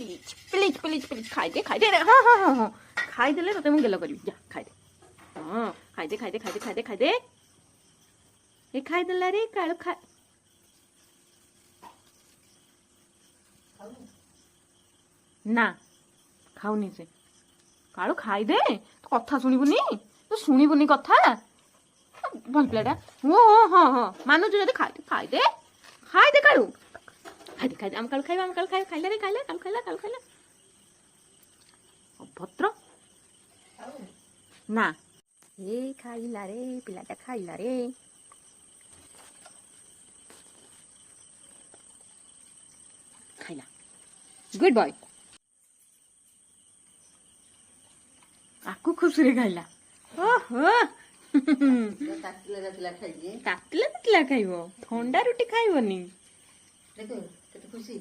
please please please please खाई दे हाँ हाँ हाँ हाँ खाई देले तो मुझे गेलो करी जा खाई दे हाँ खाई दे खाई दे खाई दे खाई दे खाई दे ये खाई देला रे काळू खा ना खाऊनी से काळू खाई दे तो कथा सुनिबुनी तो सुनिबुनी कथा भल पिलाटा ओ हाँ हाँ मानुଛୁ ଯଦି ଖାଇ ଦେ କାଳୁ ଖାଇ ଦେ ଆମ କାଳୁ ଖାଇବା ଖାଇଲା ରେ ଖାଇଲା କାଳୁ ଖାଇଲା ଅଭଦ୍ର ନା ଏ ଖାଇଲା ରେ ପିଲାଟା ଖାଇଲା ରେ ଖାଇଲା ଗୁଡ୍ ବୟ ଆକୁ ଖୁସିରେ ଖାଇଲା ଓହୋ ତାତିଲା ଖାଇବ ଥଣ୍ଡା ରୁଟି ଖାଇବନି କେତେ ଖୁସି